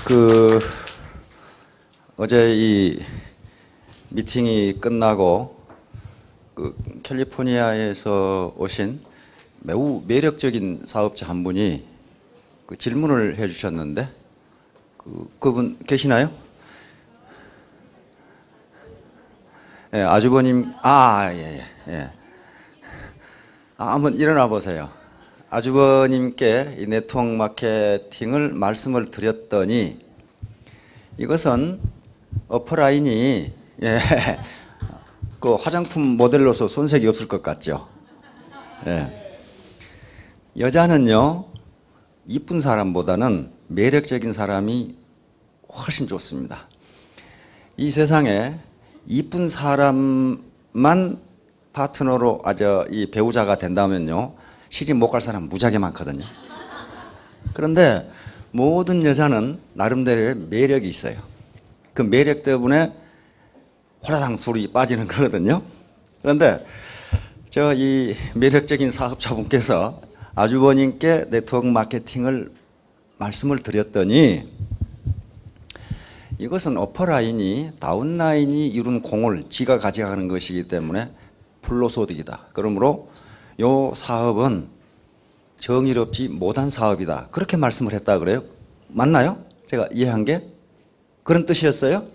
그 어제 이 미팅이 끝나고 그 캘리포니아에서 오신 매우 매력적인 사업자 한 분이 그 질문을 해주셨는데 그분 계시나요? 예, 아주버님, 예. 한번 일어나 보세요. 아주버님께 이 네트워크 마케팅을 말씀을 드렸더니 이것은 어퍼라인이 그 화장품 모델로서 손색이 없을 것 같죠. 예. 여자는요, 이쁜 사람보다는 매력적인 사람이 훨씬 좋습니다. 이 세상에 이쁜 사람만 파트너로 이 배우자가 된다면요, 시집 못 갈 사람 무지하게 많거든요. 그런데 모든 여자는 나름대로의 매력이 있어요. 그 매력 때문에 호라당 소리 빠지는 거거든요. 그런데 이 매력적인 사업자분께서 아주버님께 네트워크 마케팅을 말씀을 드렸더니 이것은 어퍼라인이 다운라인이 이룬 공을 지가 가져가는 것이기 때문에 불로소득이다. 그러므로 이 사업은 정의롭지 못한 사업이다. 그렇게 말씀을 했다 그래요. 맞나요? 제가 이해한 게? 그런 뜻이었어요?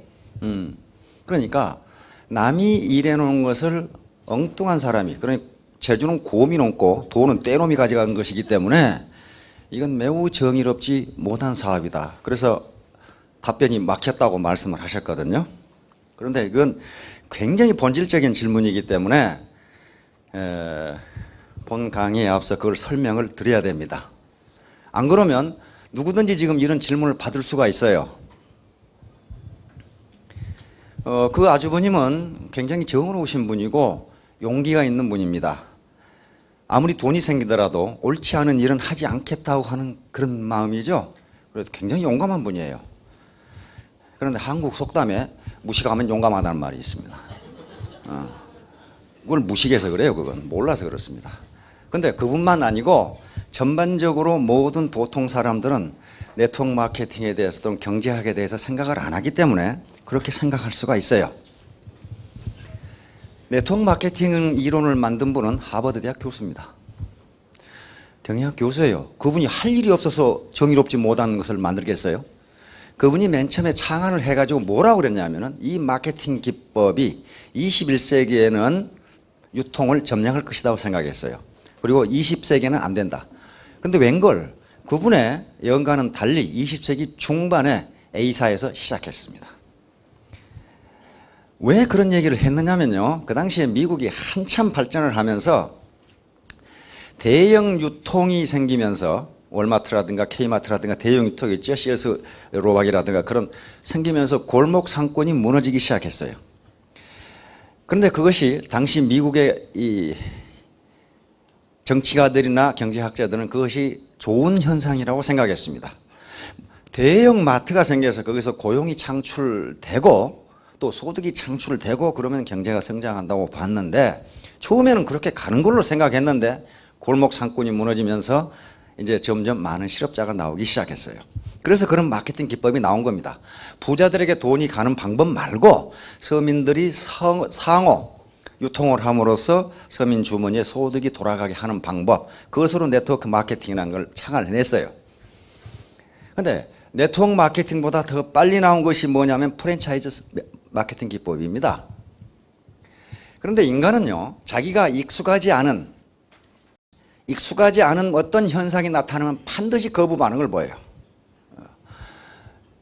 그러니까 남이 일해놓은 것을 엉뚱한 사람이, 그러니까 재주는 곰이 넘고 돈은 떼놈이 가져간 것이기 때문에 이건 매우 정의롭지 못한 사업이다. 그래서 답변이 막혔다고 말씀을 하셨거든요. 그런데 이건 굉장히 본질적인 질문이기 때문에 본 강의에 앞서 그걸 설명을 드려야 됩니다. 안 그러면 누구든지 지금 이런 질문을 받을 수가 있어요. 그 아주버님은 굉장히 정의로우신 분이고 용기가 있는 분입니다. 아무리 돈이 생기더라도 옳지 않은 일은 하지 않겠다고 하는 그런 마음이죠. 그래도 굉장히 용감한 분이에요. 그런데 한국 속담에 무식하면 용감하다는 말이 있습니다. 그걸 무식해서 그래요. 그건 몰라서 그렇습니다. 근데 그분만 아니고 전반적으로 모든 보통 사람들은 네트워크 마케팅에 대해서 또는 경제학에 대해서 생각을 안 하기 때문에 그렇게 생각할 수가 있어요. 네트워크 마케팅 이론을 만든 분은 하버드 대학 교수입니다. 경영학 교수예요. 그분이 할 일이 없어서 정의롭지 못한 것을 만들겠어요? 그분이 맨 처음에 창안을 해가지고 뭐라고 그랬냐면은 이 마케팅 기법이 21세기에는 유통을 점령할 것이라고 생각했어요. 그리고 20세기에는 안 된다. 근데 웬걸 그분의 연가는 달리 20세기 중반에 A사에서 시작했습니다. 왜 그런 얘기를 했느냐면요, 그 당시에 미국이 한참 발전을 하면서 대형 유통이 생기면서 월마트라든가 K마트라든가 대형 유통이 있죠. CS 로박이라든가 그런 생기면서 골목 상권이 무너지기 시작했어요. 그런데 그것이 당시 미국의 이 정치가들이나 경제학자들은 그것이 좋은 현상이라고 생각했습니다. 대형 마트가 생겨서 거기서 고용이 창출되고 또 소득이 창출되고 그러면 경제가 성장한다고 봤는데 처음에는 그렇게 가는 걸로 생각했는데 골목 상권이 무너지면서 이제 점점 많은 실업자가 나오기 시작했어요. 그래서 그런 마케팅 기법이 나온 겁니다. 부자들에게 돈이 가는 방법 말고 서민들이 상호 유통을 함으로써 서민 주머니에 소득이 돌아가게 하는 방법, 그것으로 네트워크 마케팅이라는 걸 창안해냈어요. 그런데 네트워크 마케팅보다 더 빨리 나온 것이 뭐냐면 프랜차이즈 마케팅 기법입니다. 그런데 인간은요, 자기가 익숙하지 않은 어떤 현상이 나타나면 반드시 거부 반응을 보여요.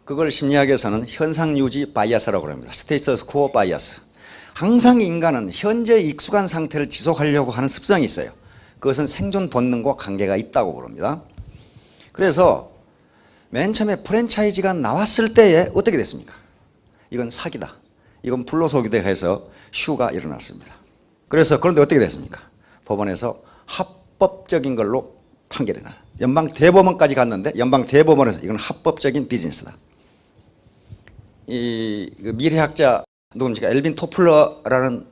그걸 심리학에서는 현상 유지 바이어스라고 합니다. 스테이터스 코어 바이어스. 항상 인간은 현재 익숙한 상태를 지속하려고 하는 습성이 있어요. 그것은 생존 본능과 관계가 있다고 그럽니다. 그래서 맨 처음에 프랜차이즈가 나왔을 때에 어떻게 됐습니까? 이건 사기다. 이건 불로소득이다 해서 슈가 일어났습니다. 그런데 어떻게 됐습니까? 법원에서 합법적인 걸로 판결이 나요. 연방대법원까지 갔는데 연방대법원에서 이건 합법적인 비즈니스다. 이 미래학자 누굽니까? 엘빈 토플러라는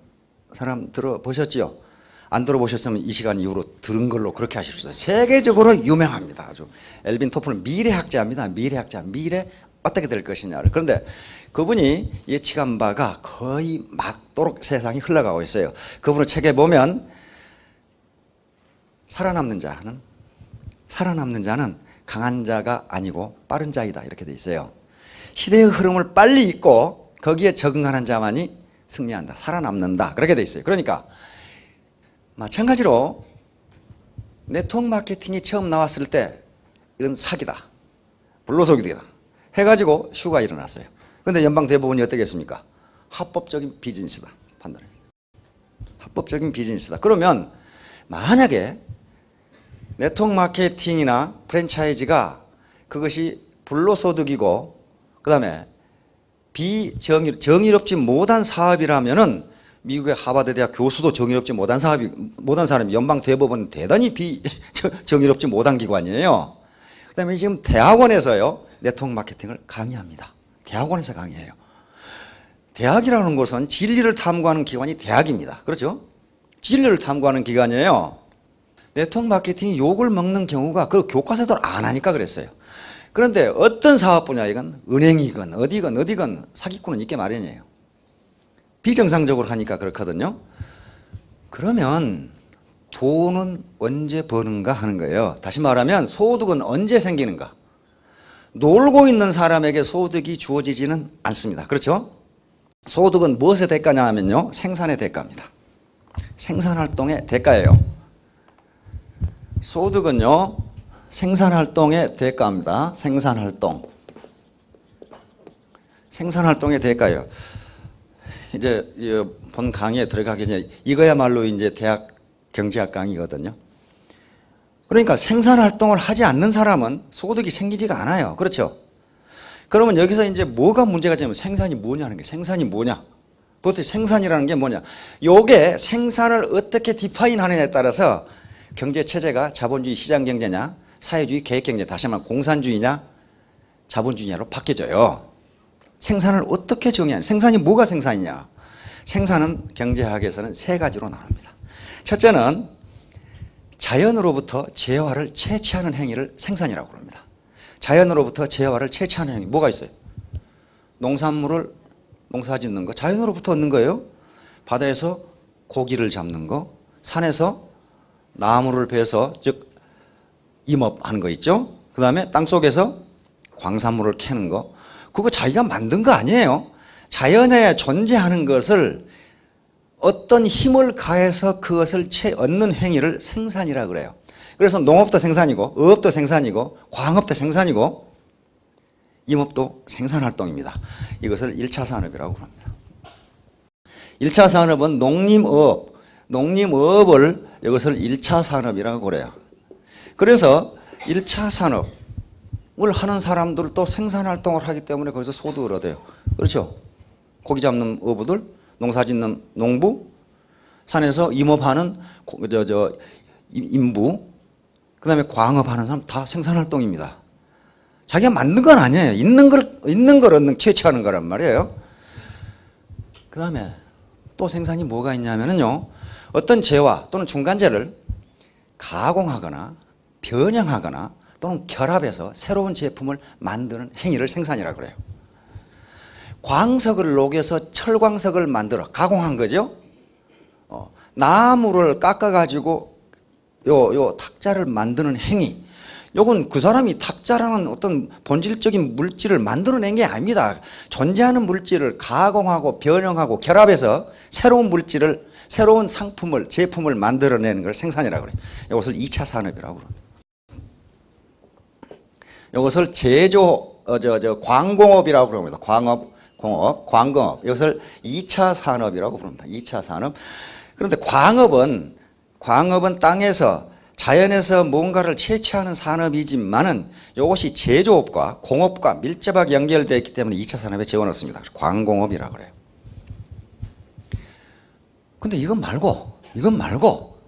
사람 들어보셨지요? 안 들어보셨으면 이 시간 이후로 들은 걸로 그렇게 하십시오. 세계적으로 유명합니다. 아주 엘빈 토플러 미래학자입니다. 미래학자, 미래 어떻게 될 것이냐를. 그런데 그분이 예측한 바가 거의 맞도록 세상이 흘러가고 있어요. 그분의 책에 보면 살아남는 자는 강한 자가 아니고 빠른 자이다 이렇게 돼 있어요. 시대의 흐름을 빨리 읽고 거기에 적응하는 자만이 승리한다, 살아남는다 그렇게 돼 있어요. 그러니까 마찬가지로 네트워크 마케팅이 처음 나왔을 때 이건 사기다, 불로소득이다 해가지고 슈가 일어났어요. 그런데 연방대법원이 어떻게 했습니까? 합법적인 비즈니스다 판단해요. 합법적인 비즈니스다. 그러면 만약에 네트워크 마케팅이나 프랜차이즈가 그것이 불로소득이고 그 다음에 정의롭지 못한 사업이라면은 미국의 하버드 대학 교수도 정의롭지 못한 사람이 연방대법원 대단히 정의롭지 못한 기관이에요. 그 다음에 지금 대학원에서요 네트워크 마케팅을 강의합니다. 대학원에서 강의해요. 대학이라는 것은 진리를 탐구하는 기관이 대학입니다. 그렇죠? 진리를 탐구하는 기관이에요. 네트워크 마케팅이 욕을 먹는 경우가 그 교과서들 안 하니까 그랬어요. 그런데 어떤 사업 분야이건 은행이건 어디건 사기꾼은 있게 마련이에요. 비정상적으로 하니까 그렇거든요. 그러면 돈은 언제 버는가 하는 거예요. 다시 말하면 소득은 언제 생기는가. 놀고 있는 사람에게 소득이 주어지지는 않습니다. 그렇죠? 소득은 무엇의 대가냐 하면요 생산의 대가입니다. 생산활동의 대가예요. 소득은요 생산활동의 대가입니다. 생산활동의 대가예요. 이제 본 강의에 들어가기 전에 이거야말로 이제 대학 경제학 강의거든요. 그러니까 생산활동을 하지 않는 사람은 소득이 생기지가 않아요. 그렇죠? 그러면 여기서 이제 뭐가 문제가 되냐면 생산이 뭐냐는 게, 생산이 뭐냐? 도대체 생산이라는 게 뭐냐? 요게 생산을 어떻게 디파인 하느냐에 따라서 경제 체제가 자본주의 시장 경제냐, 사회주의 계획 경제, 다시 말하면 공산주의냐, 자본주의냐로 바뀌어져요. 생산을 어떻게 정의하냐? 생산이 뭐가 생산이냐? 생산은 경제학에서는 세 가지로 나눕니다. 첫째는 자연으로부터 재화를 채취하는 행위를 생산이라고 합니다. 자연으로부터 재화를 채취하는 행위 뭐가 있어요? 농산물을 농사짓는 거 자연으로부터 얻는 거예요. 바다에서 고기를 잡는 거, 산에서 나무를 베서 즉 임업하는 거 있죠. 그 다음에 땅속에서 광산물을 캐는 거, 그거 자기가 만든 거 아니에요. 자연에 존재하는 것을 어떤 힘을 가해서 그것을 얻는 행위를 생산이라고 그래요. 그래서 농업도 생산이고 어업도 생산이고 광업도 생산이고 임업도 생산활동입니다. 이것을 1차 산업이라고 합니다. 1차 산업은 농림어업을 이것을 1차 산업이라고 그래요. 그래서 1차 산업을 하는 사람들도 생산활동을 하기 때문에 거기서 소득을 얻어요. 그렇죠? 고기 잡는 어부들, 농사 짓는 농부, 산에서 임업하는 인부, 그 다음에 광업하는 사람 다 생산활동입니다. 자기가 만든 건 아니에요. 있는 걸 얻는, 채취하는 거란 말이에요. 그 다음에 또 생산이 뭐가 있냐면요. 어떤 재화 또는 중간재를 가공하거나 변형하거나 또는 결합해서 새로운 제품을 만드는 행위를 생산이라고 그래요. 광석을 녹여서 철광석을 만들어 가공한 거죠. 나무를 깎아가지고 요 탁자를 만드는 행위, 요건 그 사람이 탁자라는 어떤 본질적인 물질을 만들어낸 게 아닙니다. 존재하는 물질을 가공하고 변형하고 결합해서 새로운 물질을, 새로운 상품을, 제품을 만들어내는 걸 생산이라고 그래요. 이것을 2차 산업이라고 합니다. 이것을 광공업이라고 그럽니다. 광공업. 이것을 2차 산업이라고 부릅니다. 2차 산업. 그런데 광업은 땅에서, 자연에서 뭔가를 채취하는 산업이지만은 이것이 제조업과 공업과 밀접하게 연결되어 있기 때문에 2차 산업에 재워넣습니다. 광공업이라고 그래요. 근데 이건 말고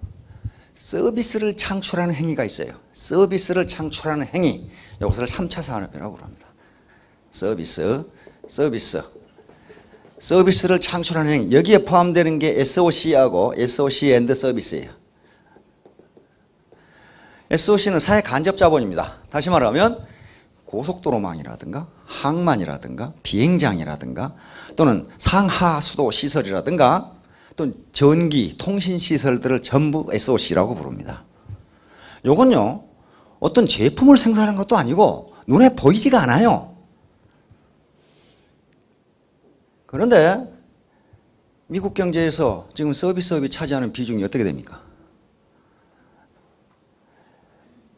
서비스를 창출하는 행위가 있어요. 서비스를 창출하는 행위. 이것을 3차 산업이라고 합니다. 서비스를 창출하는 행위. 여기에 포함되는 게 SOC하고 SOC 앤드 서비스예요. SOC는 사회 간접 자본입니다. 다시 말하면 고속도로망이라든가 항만이라든가 비행장이라든가 또는 상하수도 시설이라든가 또는 전기, 통신 시설들을 전부 SOC라고 부릅니다. 요건요, 어떤 제품을 생산하는 것도 아니고 눈에 보이지가 않아요. 그런데 미국 경제에서 지금 서비스업이 차지하는 비중이 어떻게 됩니까?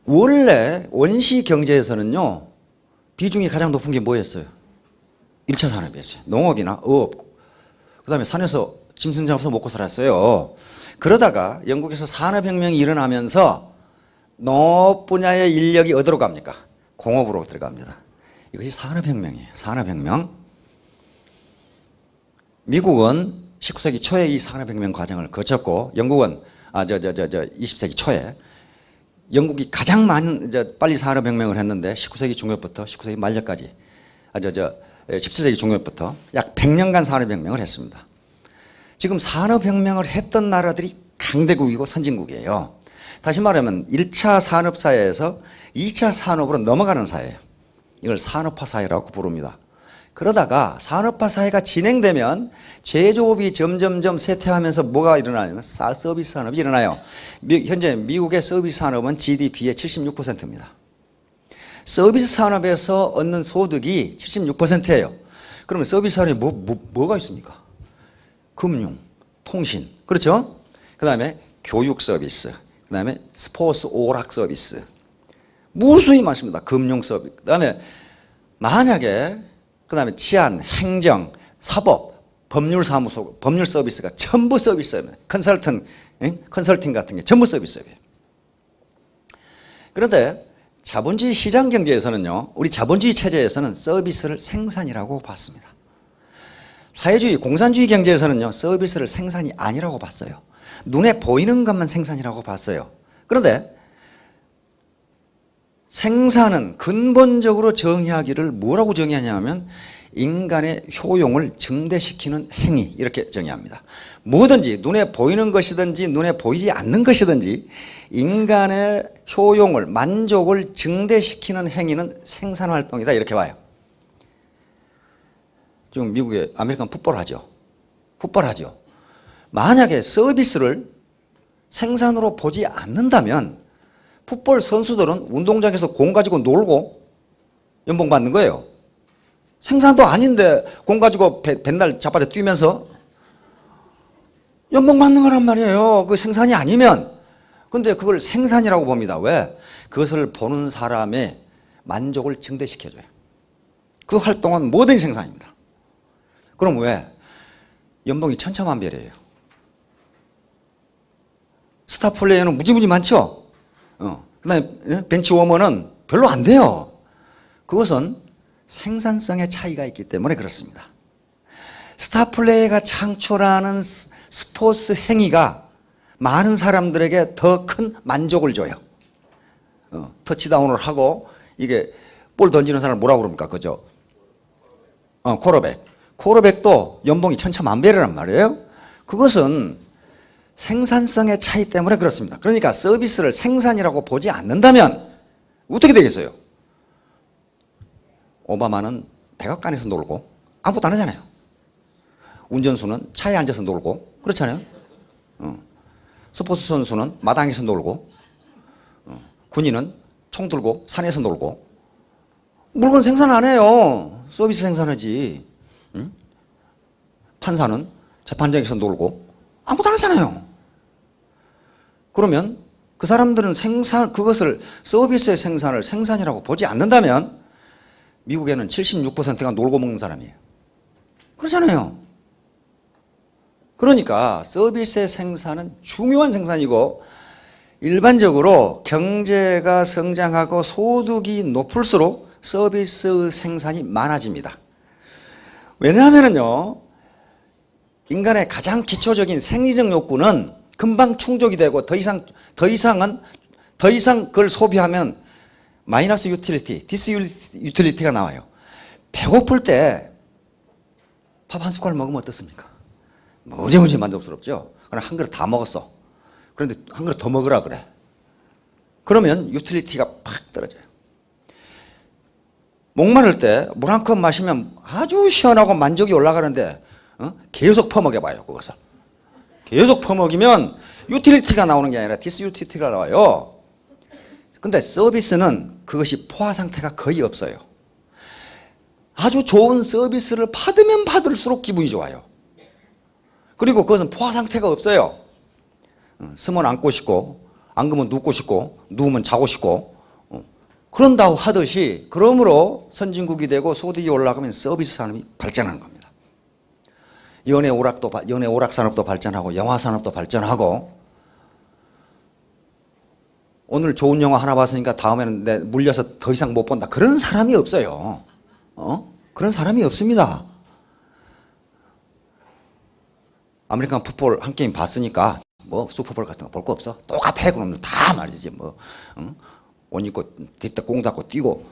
원래 원시 경제에서는요, 비중이 가장 높은 게 뭐였어요? 1차 산업이었어요. 농업이나 어업, 그 다음에 산에서 짐승 잡아서 먹고 살았어요. 그러다가 영국에서 산업혁명이 일어나면서 농업 분야의 인력이 어디로 갑니까? 공업으로 들어갑니다. 이것이 산업혁명이에요. 산업혁명. 미국은 19세기 초에 이 산업혁명 과정을 거쳤고, 영국은 20세기 초에 영국이 가장 많은 빨리 산업혁명을 했는데 19세기 중엽부터 19세기 말년까지 17세기 중엽부터 약 100년간 산업혁명을 했습니다. 지금 산업혁명을 했던 나라들이 강대국이고 선진국이에요. 다시 말하면 1차 산업사회에서 2차 산업으로 넘어가는 사회예요. 이걸 산업화 사회라고 부릅니다. 그러다가 산업화 사회가 진행되면 제조업이 점점점 쇠퇴하면서 뭐가 일어나냐면 서비스 산업이 일어나요. 현재 미국의 서비스 산업은 GDP의 76%입니다. 서비스 산업에서 얻는 소득이 76%예요. 그러면 서비스 산업이 뭐가 있습니까? 금융, 통신, 그렇죠? 그 다음에 교육 서비스, 그 다음에 스포츠 오락 서비스, 무수히 많습니다. 금융 서비스, 그 다음에 만약에 그 다음에 치안, 행정, 사법, 법률사무소, 법률 서비스가 전부 서비스예요. 컨설팅 같은 게 전부 서비스예요. 그런데 자본주의 시장 경제에서는요, 우리 자본주의 체제에서는 서비스를 생산이라고 봤습니다. 사회주의, 공산주의 경제에서는요, 서비스를 생산이 아니라고 봤어요. 눈에 보이는 것만 생산이라고 봤어요. 그런데 생산은 근본적으로 정의하기를 뭐라고 정의하냐면 인간의 효용을 증대시키는 행위, 이렇게 정의합니다. 뭐든지 눈에 보이는 것이든지 눈에 보이지 않는 것이든지 인간의 효용을, 만족을 증대시키는 행위는 생산활동이다, 이렇게 봐요. 지금 미국에 아메리칸 풋볼 하죠. 풋볼 하죠. 만약에 서비스를 생산으로 보지 않는다면 풋볼 선수들은 운동장에서 공 가지고 놀고 연봉 받는 거예요. 생산도 아닌데 공 가지고 맨날 자빠져 뛰면서 연봉 받는 거란 말이에요. 그 생산이 아니면. 근데 그걸 생산이라고 봅니다. 왜? 그것을 보는 사람의 만족을 증대시켜줘요. 그 활동은 뭐든지 생산입니다. 그럼 왜? 연봉이 천차만별이에요. 스타 플레이어는 무지무지 많죠? 그 다음에 벤치워머는 별로 안 돼요. 그것은 생산성의 차이가 있기 때문에 그렇습니다. 스타 플레이어가 창출하는 스포츠 행위가 많은 사람들에게 더 큰 만족을 줘요. 터치다운을 하고, 이게 볼 던지는 사람을 뭐라고 그럽니까? 그죠? 쿼터백도 연봉이 천차만별이란 말이에요. 그것은 생산성의 차이 때문에 그렇습니다. 그러니까 서비스를 생산이라고 보지 않는다면 어떻게 되겠어요? 오바마는 백악관에서 놀고 아무것도 안 하잖아요. 운전수는 차에 앉아서 놀고 그렇잖아요. 스포츠 선수는 마당에서 놀고, 군인은 총 들고 산에서 놀고. 물건 생산 안 해요. 서비스 생산하지. 판사는 재판장에서 놀고 아무것도 안 하잖아요. 그러면 그 사람들은 그것을 서비스의 생산을 생산이라고 보지 않는다면 미국에는 76%가 놀고 먹는 사람이에요. 그렇잖아요. 그러니까 서비스의 생산은 중요한 생산이고, 일반적으로 경제가 성장하고 소득이 높을수록 서비스 생산이 많아집니다. 왜냐하면요, 인간의 가장 기초적인 생리적 욕구는 금방 충족이 되고 더 이상 그걸 소비하면 마이너스 유틸리티, 디스 유틸리티가 나와요. 배고플 때 밥 한 숟갈 먹으면 어떻습니까? 무지무지 만족스럽죠. 그럼 한 그릇 다 먹었어. 그런데 한 그릇 더 먹으라 그래. 그러면 유틸리티가 팍 떨어져요. 목마를 때 물 한 컵 마시면 아주 시원하고 만족이 올라가는데 계속 퍼먹여봐요. 그것을 계속 퍼먹이면 유틸리티가 나오는 게 아니라 디스유틸리티가 나와요. 근데 서비스는 그것이 포화 상태가 거의 없어요. 아주 좋은 서비스를 받으면 받을수록 기분이 좋아요. 그리고 그것은 포화 상태가 없어요. 쓰면 앉고 싶고 안 그러면 눕고 싶고 누우면 자고 싶고 그런다고 하듯이 그러므로 선진국이 되고 소득이 올라가면 서비스 산업이 발전하는 겁니다. 연예 오락 산업도 발전하고 영화 산업도 발전하고 오늘 좋은 영화 하나 봤으니까 다음에는 내 물려서 더 이상 못 본다. 그런 사람이 없어요. 그런 사람이 없습니다. 아메리칸 풋볼 한 게임 봤으니까 뭐 슈퍼볼 같은 거 볼 거 없어? 똑같아. 그러면 다 말이지 뭐 옷 입고 뒷대 공 닫고 뛰고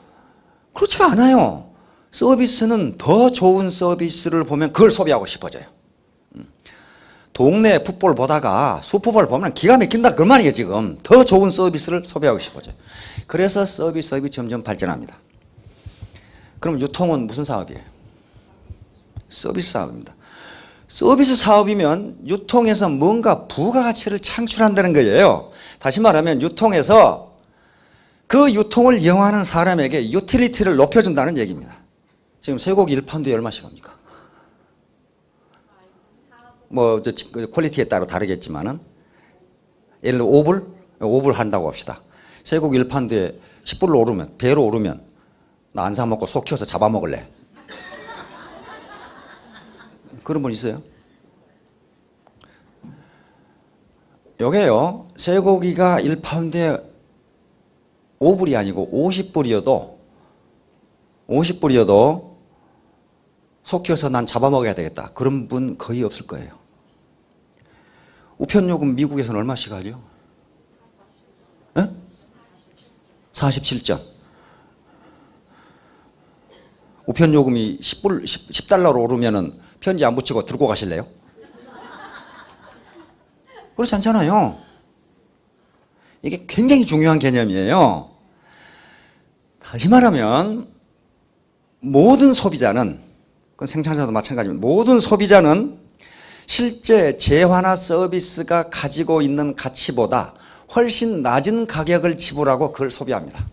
그렇지가 않아요. 서비스는 더 좋은 서비스를 보면 그걸 소비하고 싶어져요. 동네 풋볼 보다가 슈퍼볼 보면 기가 막힌다 그 말이에요. 지금 더 좋은 서비스를 소비하고 싶어져요. 그래서 서비스업이 점점 발전합니다. 그럼 유통은 무슨 사업이에요? 서비스 사업입니다. 서비스 사업이면 유통에서 뭔가 부가가치를 창출한다는 거예요. 다시 말하면 유통에서 그 유통을 이용하는 사람에게 유틸리티를 높여준다는 얘기입니다. 지금 쇠고기 1파운드에 얼마씩 합니까? 뭐 퀄리티에 따라 다르겠지만은 예를 들어 5불 한다고 합시다. 쇠고기 1파운드에 10불로 오르면 배로 오르면 나 안 사 먹고 속 키워서 잡아먹을래. 그런 분 있어요? 요게요, 쇠고기가 1파운드에 5불이 아니고 50불이어도 속 키워서 난 잡아먹어야 되겠다. 그런 분 거의 없을 거예요. 우편요금 미국에서는 얼마씩 하죠? 47전. 우편요금이 10달러로 오르면은 편지 안 붙이고 들고 가실래요? 그렇지 않잖아요. 이게 굉장히 중요한 개념이에요. 다시 말하면 모든 소비자는, 그건 생산자도 마찬가지입니다. 모든 소비자는 실제 재화나 서비스가 가지고 있는 가치보다 훨씬 낮은 가격을 지불하고 그걸 소비합니다.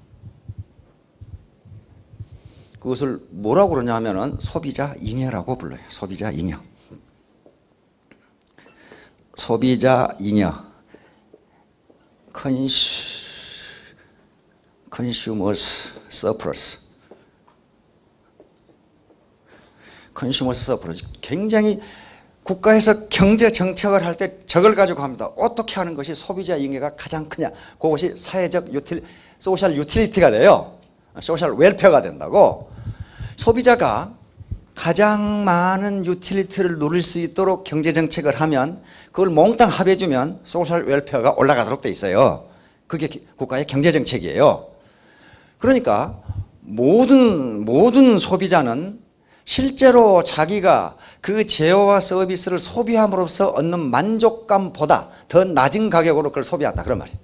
그것을 뭐라고 그러냐 하면은 소비자 잉여라고 불러요. 소비자 잉여. 소비자 잉여. Consumers surplus. Consumers surplus. 굉장히 국가에서 경제 정책을 할 때 저걸 가지고 합니다. 어떻게 하는 것이 소비자 잉여가 가장 크냐. 그것이 사회적 소셜 유틸리티가 돼요. 소셜 웰페어가 된다고. 소비자가 가장 많은 유틸리티를 누릴 수 있도록 경제 정책을 하면 그걸 몽땅 합해주면 소셜 웰페어가 올라가도록 돼 있어요. 그게 국가의 경제 정책이에요. 그러니까 모든 소비자는 실제로 자기가 그 제어와 서비스를 소비함으로써 얻는 만족감보다 더 낮은 가격으로 그걸 소비한다. 그런 말이에요.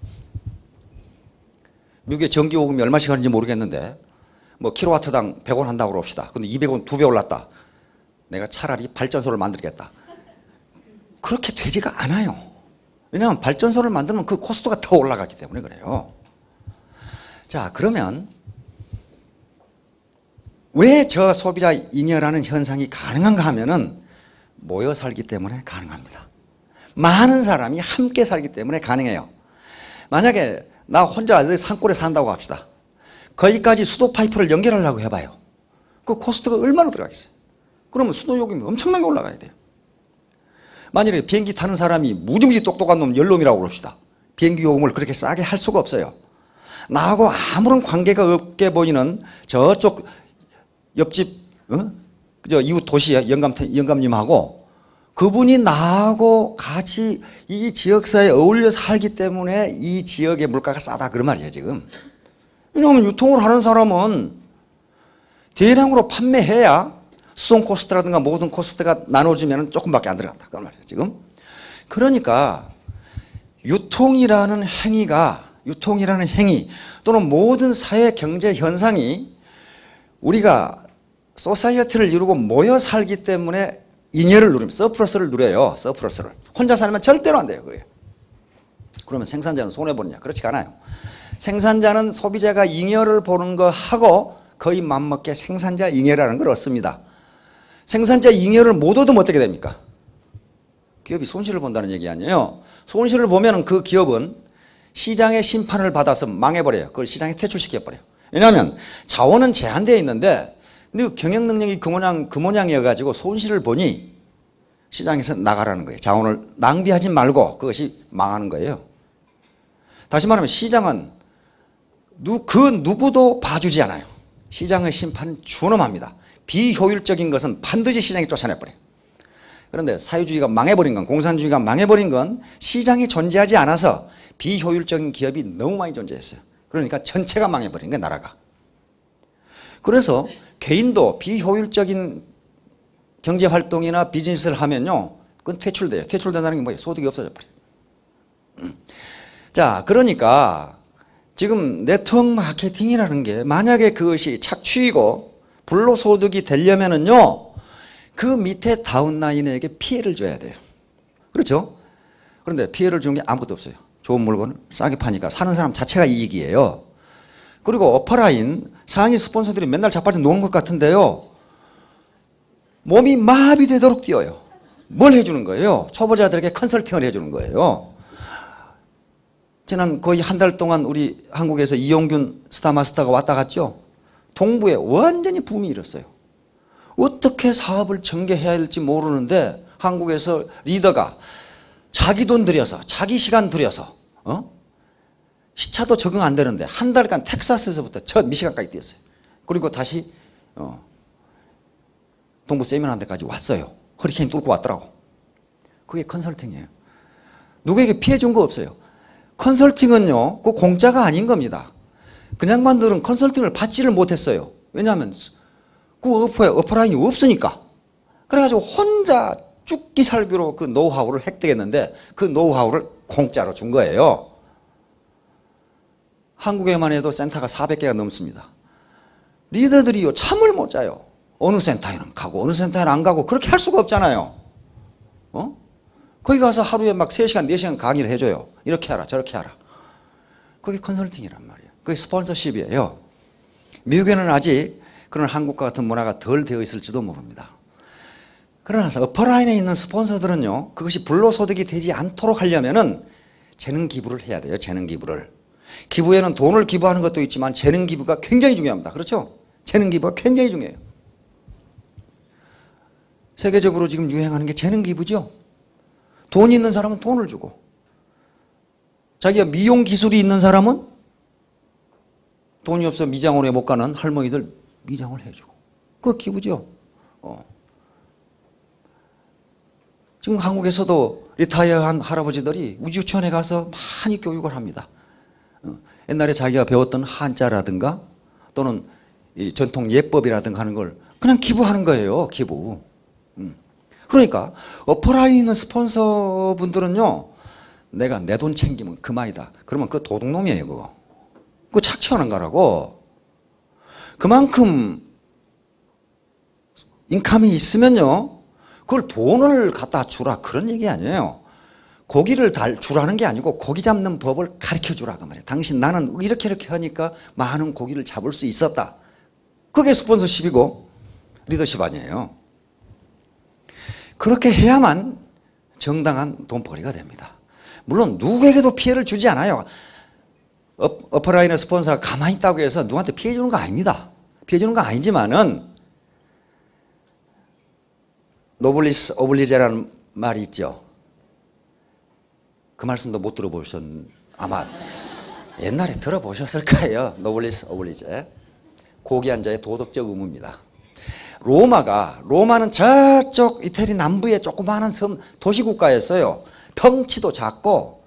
미국의 전기요금이 얼마씩 하는지 모르겠는데 뭐 킬로와트당 100원 한다고 그럽시다. 근데 200원 2배 올랐다. 내가 차라리 발전소를 만들겠다. 그렇게 되지가 않아요. 왜냐하면 발전소를 만들면 그 코스트가 더 올라가기 때문에 그래요. 자, 그러면 왜 저 소비자 잉여라는 현상이 가능한가 하면은 모여 살기 때문에 가능합니다. 많은 사람이 함께 살기 때문에 가능해요. 만약에 나 혼자 산골에 산다고 합시다. 거기까지 수도 파이프를 연결하려고 해봐요. 그 코스트가 얼마나 들어가겠어요? 그러면 수도 요금이 엄청나게 올라가야 돼요. 만일에 비행기 타는 사람이 무지무지 똑똑한 놈 열놈이라고 그럽시다. 비행기 요금을 그렇게 싸게 할 수가 없어요. 나하고 아무런 관계가 없게 보이는 저쪽 옆집 저 이웃 도시의 영감님하고 그분이 나하고 같이 이 지역사회에 어울려 살기 때문에 이 지역의 물가가 싸다 그런 말이에요 지금. 왜냐하면 유통을 하는 사람은 대량으로 판매해야 수송 코스트라든가 모든 코스트가 나눠주면 조금밖에 안 들어간다 그런 말이에요 지금. 그러니까 유통이라는 행위 또는 모든 사회 경제 현상이 우리가 소사이어티를 이루고 모여 살기 때문에 잉여를 누립니다. 서플러스를 누려요. 서플러스를. 혼자 살면 절대로 안 돼요. 그게. 그러면 생산자는 손해보느냐? 그렇지 않아요. 생산자는 소비자가 잉여를 보는 거하고 거의 맞먹게 생산자 잉여라는 걸 얻습니다. 생산자 잉여를 못 얻으면 어떻게 됩니까? 기업이 손실을 본다는 얘기 아니에요. 손실을 보면 그 기업은 시장의 심판을 받아서 망해버려요. 그걸 시장에 퇴출시켜버려요. 왜냐하면 자원은 제한되어 있는데 근데 경영 능력이 그 모양이어가지고 손실을 보니 시장에서 나가라는 거예요. 자원을 낭비하지 말고 그것이 망하는 거예요. 다시 말하면 시장은 그 누구도 봐주지 않아요. 시장의 심판은 준엄합니다. 비효율적인 것은 반드시 시장이 쫓아내버려요. 그런데 사회주의가 망해버린 건, 공산주의가 망해버린 건 시장이 존재하지 않아서 비효율적인 기업이 너무 많이 존재했어요. 그러니까 전체가 망해버린 거예요, 나라가. 그래서 개인도 비효율적인 경제활동이나 비즈니스를 하면요, 그건 퇴출돼요. 퇴출된다는 게 뭐예요? 소득이 없어져 버려요. 자, 그러니까 지금 네트워크 마케팅이라는 게 만약에 그것이 착취이고 불로소득이 되려면은요, 그 밑에 다운라인에게 피해를 줘야 돼요. 그렇죠? 그런데 피해를 주는 게 아무것도 없어요. 좋은 물건을 싸게 파니까 사는 사람 자체가 이익이에요. 그리고 어퍼라인 상위 스폰서들이 맨날 자빠져 노는 것 같은데요, 몸이 마비되도록 뛰어요. 뭘 해주는 거예요? 초보자들에게 컨설팅을 해주는 거예요. 지난 거의 한 달 동안 우리 한국에서 이용균 스타마스터가 왔다 갔죠. 동부에 완전히 붐이 일었어요. 어떻게 사업을 전개해야 할지 모르는데 한국에서 리더가 자기 돈 들여서 자기 시간 들여서 시차도 적응 안 되는데 한 달간 텍사스에서부터 저 미시간까지 뛰었어요. 그리고 다시 동부 세미나한 데까지 왔어요. 허리케인 뚫고 왔더라고. 그게 컨설팅이에요. 누구에게 피해 준 거 없어요. 컨설팅은요, 그 공짜가 아닌 겁니다. 그냥만들은 컨설팅을 받지를 못했어요. 왜냐하면 그 어퍼라인이 없으니까. 그래가지고 혼자 죽기 살기로 그 노하우를 획득했는데 그 노하우를 공짜로 준 거예요. 한국에만 해도 센터가 400개가 넘습니다. 리더들이요, 잠을 못 자요. 어느 센터에는 가고 어느 센터에는 안 가고 그렇게 할 수가 없잖아요. 거기 가서 하루에 막 3시간 4시간 강의를 해줘요. 이렇게 하라 저렇게 하라. 그게 컨설팅이란 말이에요. 그게 스폰서십이에요. 미국에는 아직 그런 한국과 같은 문화가 덜 되어 있을지도 모릅니다. 그러나 어퍼라인에 있는 스폰서들은요, 그것이 불로소득이 되지 않도록 하려면은 재능 기부를 해야 돼요. 재능 기부를. 기부에는 돈을 기부하는 것도 있지만 재능 기부가 굉장히 중요합니다. 그렇죠? 재능 기부가 굉장히 중요해요. 세계적으로 지금 유행하는 게 재능 기부죠. 돈이 있는 사람은 돈을 주고, 자기가 미용 기술이 있는 사람은 돈이 없어 미장원에 못 가는 할머니들 미장을 해주고, 그거 기부죠. 지금 한국에서도 리타이어한 할아버지들이 우주촌에 가서 많이 교육을 합니다. 옛날에 자기가 배웠던 한자라든가 또는 이 전통 예법이라든가 하는 걸 그냥 기부하는 거예요. 기부. 그러니까 어퍼라인에 있는 스폰서분들은요, 내가 내 돈 챙기면 그만이다. 그러면 그거 도둑놈이에요. 그거 착취하는 거라고. 그만큼 인컴이 있으면요, 그걸 돈을 갖다 주라 그런 얘기 아니에요. 고기를 주라는 게 아니고 고기 잡는 법을 가르쳐 주라 그 말이에요. 당신 나는 이렇게 하니까 많은 고기를 잡을 수 있었다. 그게 스폰서십이고 리더십 아니에요. 그렇게 해야만 정당한 돈벌이가 됩니다. 물론 누구에게도 피해를 주지 않아요. 어퍼라인의 스폰서가 가만히 있다고 해서 누구한테 피해 주는 거 아닙니다. 피해 주는 거 아니지만은 노블리스 오블리제라는 말이 있죠. 그 말씀도 못 아마 옛날에 들어보셨을 거예요. 노블리스 오블리제. 고귀한 자의 도덕적 의무입니다. 로마는 저쪽 이태리 남부의 조그마한 섬 도시국가였어요. 덩치도 작고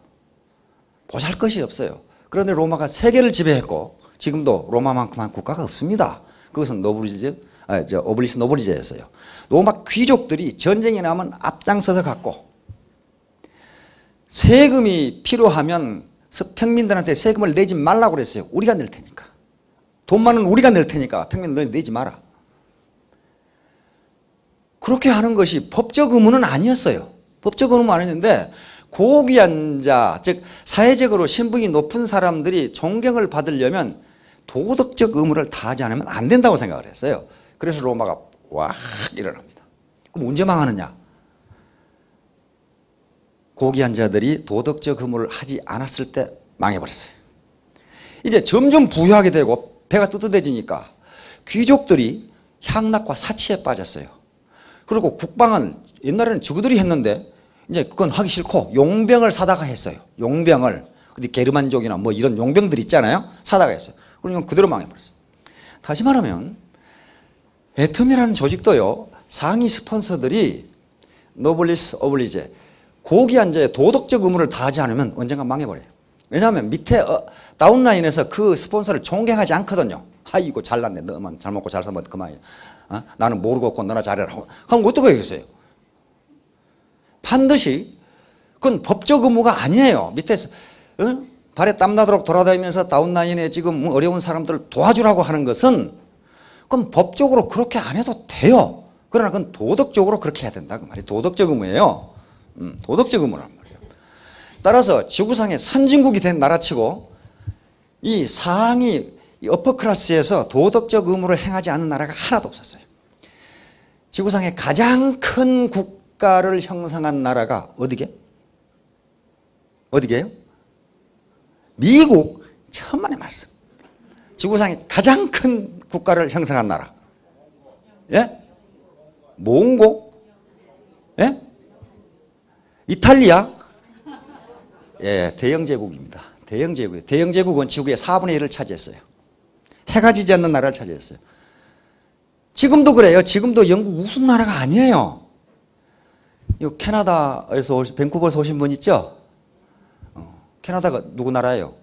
보잘것이 없어요. 그런데 로마가 세계를 지배했고 지금도 로마만큼한 국가가 없습니다. 그것은 오블리스 노블리제였어요. 로마 귀족들이 전쟁이 나면 앞장서서 갔고, 세금이 필요하면 평민들한테 세금을 내지 말라고 그랬어요. 우리가 낼 테니까. 돈 많은 우리가 낼 테니까 평민 너희 내지 마라. 그렇게 하는 것이 법적 의무는 아니었어요. 법적 의무는 아니었는데 고귀한 자, 즉 사회적으로 신분이 높은 사람들이 존경을 받으려면 도덕적 의무를 다하지 않으면 안 된다고 생각을 했어요. 그래서 로마가 와 일어납니다. 그럼 언제 망하느냐? 고귀한 자들이 도덕적 의무를 하지 않았을 때 망해버렸어요. 이제 점점 부유하게 되고 배가 뜨뜻해지니까 귀족들이 향락과 사치에 빠졌어요. 그리고 국방은 옛날에는 저들이 했는데 이제 그건 하기 싫고 용병을 사다가 했어요. 용병을 어디 게르만족이나 뭐 이런 용병들 있잖아요. 사다가 했어요. 그러니까 그대로 망해버렸어요. 다시 말하면 애텀이라는 조직도요, 상위 스폰서들이 노블리스 오블리제, 고귀한 자의 도덕적 의무를 다하지 않으면 언젠가 망해버려요. 왜냐하면 밑에 다운라인에서 그 스폰서를 존경하지 않거든요. 아이고 잘났네, 너만 잘 먹고 잘 살면 그만이야. 나는 모르고 없고 너나 잘해라. 그럼 어떻게 하겠어요? 반드시 그건 법적 의무가 아니에요. 밑에서 발에 땀나도록 돌아다니면서 다운라인에 지금 어려운 사람들을 도와주라고 하는 것은 그건 법적으로 그렇게 안 해도 돼요. 그러나 그건 도덕적으로 그렇게 해야 된다 그 말이에요. 도덕적 의무예요. 도덕적 의무란 말이에요. 따라서 지구상의 선진국이 된 나라치고 이 상위 어퍼클래스에서 도덕적 의무를 행하지 않는 나라가 하나도 없었어요. 지구상의 가장 큰 국가를 형성한 나라가 어디게? 어디게요? 미국. 천만의 말씀. 지구상의 가장 큰 국가를 형성한 나라. 예? 몽고? 예? 이탈리아? 예, 대영제국입니다. 대영제국. 대영제국은 지구의 4분의 1을 차지했어요. 해가 지지 않는 나라를 차지했어요. 지금도 그래요. 지금도 영국 우승 나라가 아니에요. 이 캐나다에서 밴쿠버에서 오신 분 있죠? 캐나다가 누구 나라예요?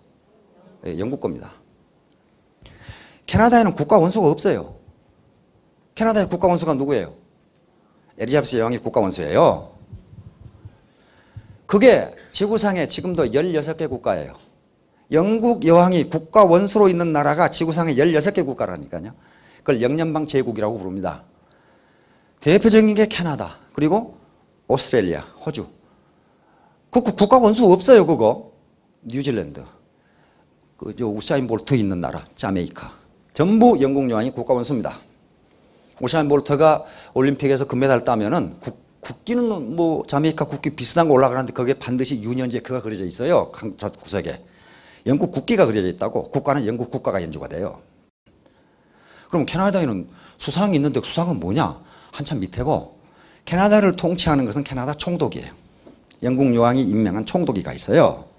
네, 영국 겁니다. 캐나다에는 국가 원수가 없어요. 캐나다의 국가 원수가 누구예요? 엘리자베스 여왕이 국가 원수예요. 그게 지구상에 지금도 16개 국가예요. 영국 여왕이 국가 원수로 있는 나라가 지구상에 16개 국가라니까요. 그걸 영연방 제국이라고 부릅니다. 대표적인 게 캐나다, 그리고 오스트레일리아, 호주. 그 국가 원수 없어요. 그거 뉴질랜드, 그 우사인 볼트 있는 나라 자메이카, 전부 영국 여왕이 국가 원수입니다. 우사인 볼트가 올림픽에서 금메달 따면은 국기는 뭐 자메이카 국기 비슷한 거 올라가는데 거기에 반드시 유니언 잭크가 그려져 있어요. 구석에 영국 국기가 그려져 있다고. 국가는 영국 국가가 연주가 돼요. 그럼 캐나다에는 수상이 있는데 수상은 뭐냐? 한참 밑에고, 캐나다를 통치하는 것은 캐나다 총독이에요. 영국 여왕이 임명한 총독이가 있어요.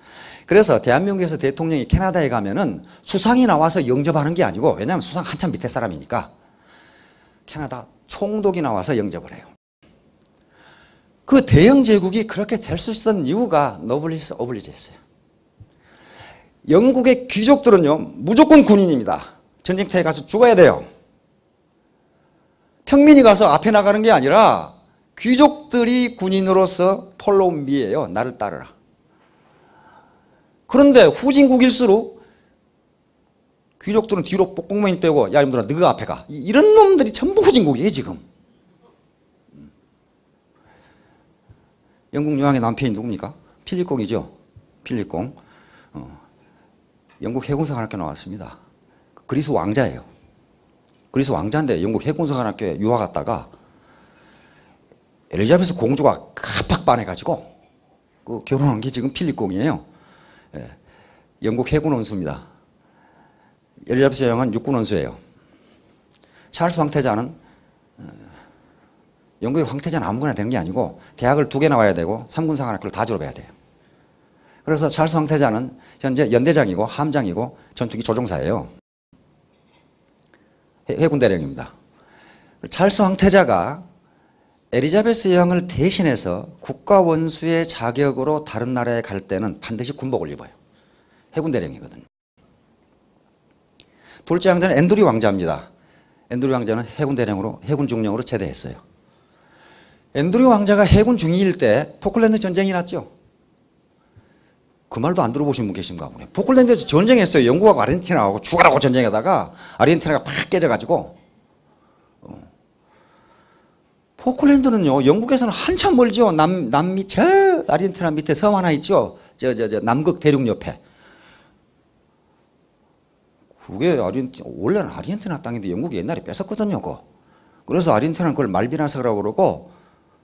그래서 대한민국에서 대통령이 캐나다에 가면은 수상이 나와서 영접하는 게 아니고, 왜냐하면 수상 한참 밑에 사람이니까 캐나다 총독이 나와서 영접을 해요. 그 대영 제국이 그렇게 될 수 있었던 이유가 노블리스 오블리제였어요. 영국의 귀족들은요, 무조건 군인입니다. 전쟁터에 가서 죽어야 돼요. 평민이 가서 앞에 나가는 게 아니라 귀족들이 군인으로서 follow me예요. 나를 따르라. 그런데 후진국일수록 귀족들은 뒤로 뽕뽕맨 빼고, 야 이놈들아 너가 앞에 가. 이런 놈들이 전부 후진국이에요 지금. 영국 여왕의 남편이 누굽니까? 필립공이죠. 필립공. 영국 해군사관학교 나왔습니다. 그리스 왕자예요. 그리스 왕자인데 영국 해군사관학교에 유학 갔다가 엘리자베스 공주가 깜빡 반해가지고 그 결혼한 게 지금 필립공이에요. 예. 영국 해군 원수입니다. 엘리자베스 여왕은 육군 원수예요. 찰스 황태자는 영국의 황태자는 아무거나 되는 게 아니고 대학을 2개 나와야 되고 3군사관학교를 다 졸업해야 돼요. 그래서 찰스 황태자는 현재 연대장이고 함장이고 전투기 조종사예요. 해군 대령입니다. 찰스 황태자가 엘리자베스 여왕을 대신해서 국가 원수의 자격으로 다른 나라에 갈 때는 반드시 군복을 입어요. 해군 대령이거든요. 둘째 왕자는 앤드류 왕자입니다. 앤드류 왕자는 해군 대령으로, 해군 중령으로 제대했어요. 앤드류 왕자가 해군 중위일 때 포클랜드 전쟁이 났죠. 그 말도 안 들어보신 분 계신가 보네. 포클랜드에서 전쟁했어요. 영국하고 아르헨티나하고 죽으라고 전쟁하다가 아르헨티나가 팍 깨져가지고. 포클랜드는요, 영국에서는 한참 멀죠. 남미 저 아르헨티나 밑에 섬 하나 있죠. 남극 대륙 옆에. 그게 원래는 아르헨티나 땅인데 영국이 옛날에 뺏었거든요. 그거. 그래서 아르헨티나는 그걸 말비나스라고 그러고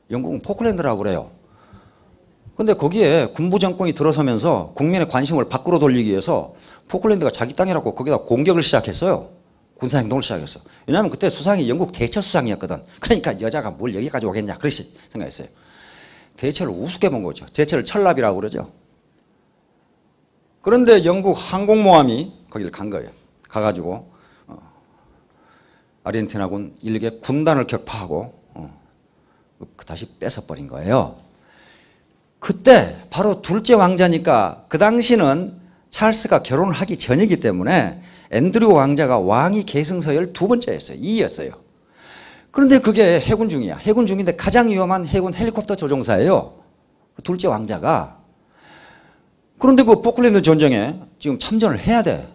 영국은 포클랜드라고 그래요. 근데 거기에 군부 정권이 들어서면서 국민의 관심을 밖으로 돌리기 위해서 포클랜드가 자기 땅이라고 거기다 공격을 시작했어요. 군사행동을 시작했어. 왜냐하면 그때 수상이 영국 대처 수상이었거든. 그러니까 여자가 뭘 여기까지 오겠냐 그렇게 생각했어요. 대처를 우습게 본 거죠. 대처를 철납이라고 그러죠. 그런데 영국 항공모함이 거기를 간 거예요. 가가지고 아르헨티나군 일개 군단을 격파하고 다시 뺏어버린 거예요. 그때 바로 둘째 왕자니까 그 당시는 찰스가 결혼을 하기 전이기 때문에 앤드류 왕자가 왕위 계승서열 두 번째였어요. 2위였어요. 그런데 그게 해군 중이야. 해군 중인데 가장 위험한 해군 헬리콥터 조종사예요. 둘째 왕자가. 그런데 그 포클랜드 전쟁에 지금 참전을 해야 돼.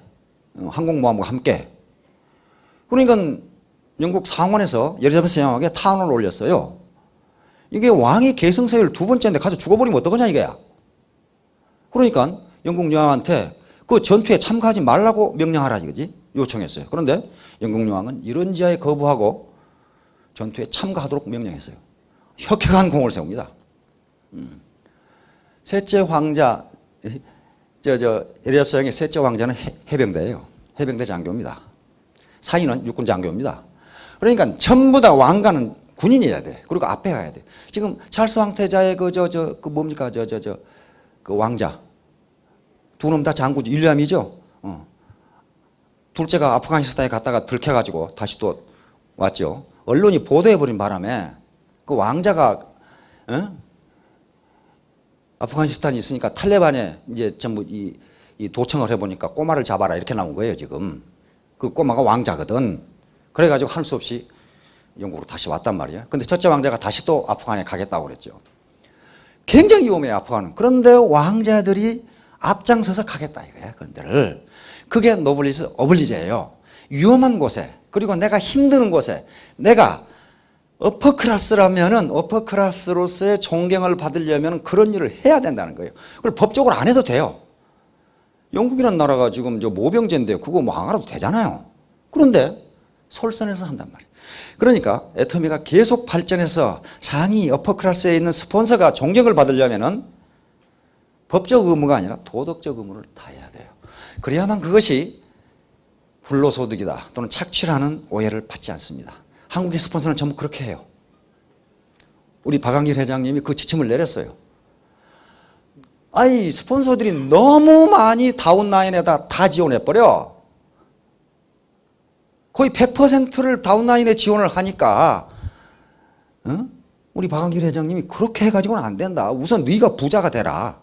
항공모함과 함께. 그러니까 영국 상원에서 엘리자베스 여왕에게 탄원을 올렸어요. 이게 왕위 계승서열 두 번째인데 가서 죽어버리면 어떡하냐 이거야. 그러니까 영국 여왕한테 그 전투에 참가하지 말라고 명령하라 이거지. 요청했어요. 그런데 영국 여왕은 이런 지하에 거부하고 전투에 참가하도록 명령했어요. 혁혁한 공을 세웁니다. 셋째 왕자, 엘리자베스 여왕의 셋째 왕자는 해병대예요. 해병대 장교입니다. 사위는 육군 장교입니다. 그러니까 전부 다 왕가는 군인이어야 돼. 그리고 앞에 가야 돼. 지금 찰스 황태자의 그 뭡니까 그 왕자 두 놈 다 장군 윌리엄이죠. 둘째가 아프가니스탄에 갔다가 들켜가지고 다시 또 왔죠. 언론이 보도해버린 바람에 그 왕자가 아프가니스탄이 있으니까 탈레반에 이제 전부 이 도청을 해보니까 꼬마를 잡아라 이렇게 나온 거예요 지금. 그 꼬마가 왕자거든. 그래가지고 할 수 없이 영국으로 다시 왔단 말이에요. 근데 첫째 왕자가 다시 또 아프간에 가겠다고 그랬죠. 굉장히 위험해요 아프간은. 그런데 왕자들이 앞장서서 가겠다 이거야 그런데를. 그게 노블리스 어블리제예요. 위험한 곳에 그리고 내가 힘드는 곳에 내가 어퍼클래스라면은 어퍼클래스로서의 존경을 받으려면 그런 일을 해야 된다는 거예요. 그걸 법적으로 안 해도 돼요. 영국이라는 나라가 지금 모병제인데 그거 뭐 안 알아도 되잖아요. 그런데 솔선해서 한단 말이에요. 그러니까 애터미가 계속 발전해서 상위 어퍼클래스에 있는 스폰서가 존경을 받으려면은 법적 의무가 아니라 도덕적 의무를 다해야 돼요. 그래야만 그것이 불로소득이다 또는 착취라는 오해를 받지 않습니다. 한국의 스폰서는 전부 그렇게 해요. 우리 박한길 회장님이 그 지침을 내렸어요. 아니 스폰서들이 너무 많이 다운라인에다 다 지원해버려. 거의 100%를 다운라인에 지원을 하니까 우리 박한길 회장님이 그렇게 해가지고는 안 된다. 우선 너희가 부자가 되라.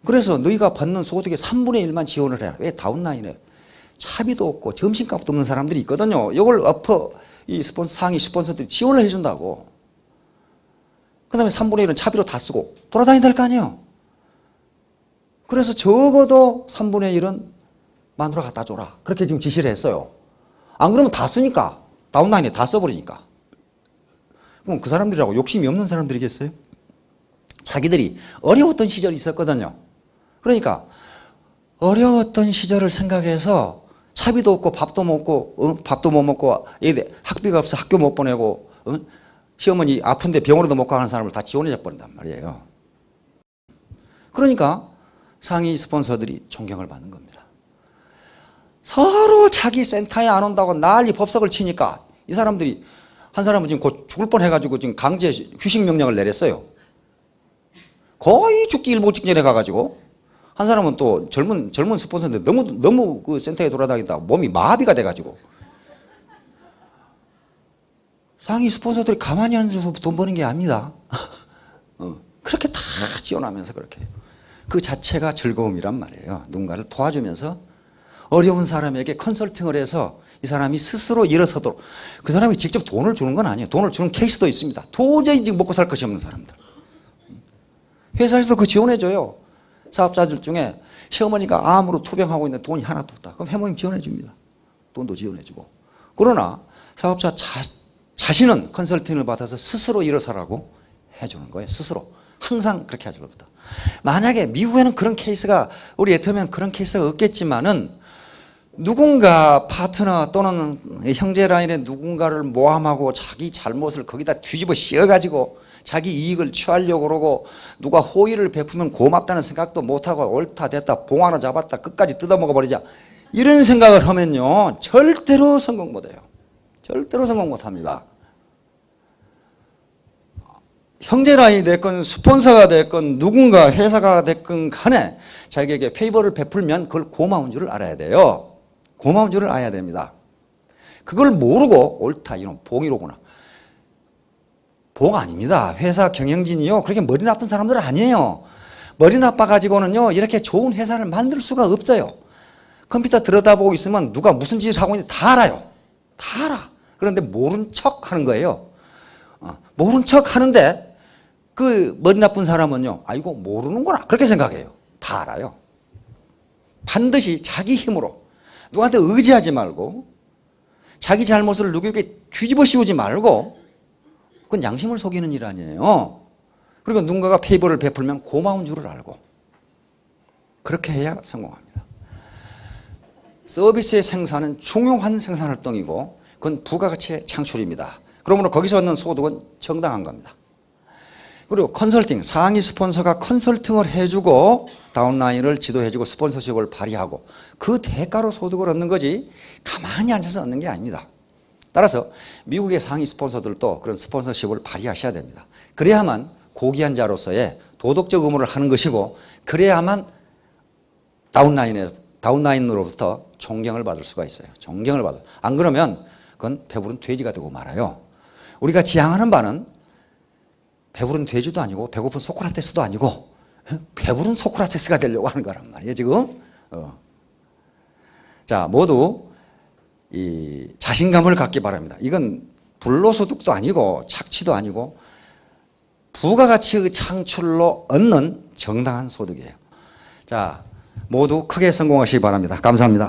그래서 너희가 받는 소득의 3분의 1만 지원을 해라. 왜 다운라인에 차비도 없고 점심값도 없는 사람들이 있거든요. 이걸 이 스폰서 상위 스폰서들이 지원을 해준다고. 그 다음에 3분의 1은 차비로 다 쓰고 돌아다녀야 될 거 아니에요. 그래서 적어도 3분의 1은 마누라 갖다 줘라. 그렇게 지금 지시를 했어요. 안 그러면 다 쓰니까. 다운라인에 다 써버리니까. 그럼 그 사람들이라고 욕심이 없는 사람들이겠어요? 자기들이 어려웠던 시절이 있었거든요. 그러니까 어려웠던 시절을 생각해서 차비도 없고 밥도 먹고 밥도 못 먹고 학비가 없어 학교 못 보내고 시어머니 아픈데 병원에도 못 가는 사람을 다 지원해 버린단 말이에요. 그러니까 상위 스폰서들이 존경을 받는 겁니다. 서로 자기 센터에 안 온다고 난리 법석을 치니까 이 사람들이 한 사람은 지금 곧 죽을 뻔해가지고 지금 강제 휴식 명령을 내렸어요. 거의 죽기 일보 직전에 가가지고 한 사람은 또 젊은 스폰서인데 너무 그 센터에 돌아다니다 몸이 마비가 돼가지고 상위 스폰서들이 가만히 앉아서 돈 버는 게 아닙니다. 그렇게 다 지원하면서 그렇게 해요. 그 자체가 즐거움이란 말이에요. 누군가를 도와주면서 어려운 사람에게 컨설팅을 해서 이 사람이 스스로 일어서도록. 그 사람이 직접 돈을 주는 건 아니에요. 돈을 주는 케이스도 있습니다. 도저히 지금 먹고 살 것이 없는 사람들. 회사에서 그 지원해줘요. 사업자들 중에 시어머니가 암으로 투병하고 있는데 돈이 하나도 없다. 그럼 해모님 지원해 줍니다. 돈도 지원해 주고. 그러나 사업자 자신은 컨설팅을 받아서 스스로 일어서라고 해주는 거예요. 스스로. 항상 그렇게 해줄 겁니다. 만약에 미국에는 그런 케이스가, 우리 애터면 그런 케이스가 없겠지만은 누군가 파트너 또는 형제 라인의 누군가를 모함하고 자기 잘못을 거기다 뒤집어 씌워가지고 자기 이익을 취하려고 그러고 누가 호의를 베푸면 고맙다는 생각도 못하고 옳다 됐다 봉 하나 잡았다 끝까지 뜯어먹어 버리자, 이런 생각을 하면요 절대로 성공 못해요. 절대로 성공 못합니다. 형제 라인이 됐건 스폰서가 됐건 누군가 회사가 됐건 간에 자기에게 페이버를 베풀면 그걸 고마운 줄을 알아야 돼요. 고마운 줄을 알아야 됩니다. 그걸 모르고 옳다 이런 봉이로구나. 봉 아닙니다. 회사 경영진이요 그렇게 머리 나쁜 사람들 아니에요. 머리 나빠가지고는요 이렇게 좋은 회사를 만들 수가 없어요. 컴퓨터 들여다보고 있으면 누가 무슨 짓을 하고 있는지 다 알아요. 다 알아. 그런데 모른 척 하는 거예요. 모른 척 하는데 그 머리 나쁜 사람은요 아이고 모르는구나 그렇게 생각해요. 다 알아요. 반드시 자기 힘으로 누구한테 의지하지 말고 자기 잘못을 누구에게 뒤집어 씌우지 말고, 그건 양심을 속이는 일 아니에요. 그리고 누군가가 페이버를 베풀면 고마운 줄을 알고 그렇게 해야 성공합니다. 서비스의 생산은 중요한 생산활동이고 그건 부가가치의 창출입니다. 그러므로 거기서 얻는 소득은 정당한 겁니다. 그리고 컨설팅, 상위 스폰서가 컨설팅을 해주고 다운라인을 지도해주고 스폰서십을 발휘하고 그 대가로 소득을 얻는 거지 가만히 앉아서 얻는 게 아닙니다. 따라서 미국의 상위 스폰서들도 그런 스폰서십을 발휘하셔야 됩니다. 그래야만 고귀한 자로서의 도덕적 의무를 하는 것이고 그래야만 다운라인으로부터 존경을 받을 수가 있어요. 존경을 받아요. 안 그러면 그건 배부른 돼지가 되고 말아요. 우리가 지향하는 바는 배부른 돼지도 아니고 배고픈 소크라테스도 아니고 배부른 소크라테스가 되려고 하는 거란 말이에요 지금. 자, 모두 이 자신감을 갖기 바랍니다. 이건 불로소득도 아니고 착취도 아니고 부가가치의 창출로 얻는 정당한 소득이에요. 자, 모두 크게 성공하시기 바랍니다. 감사합니다.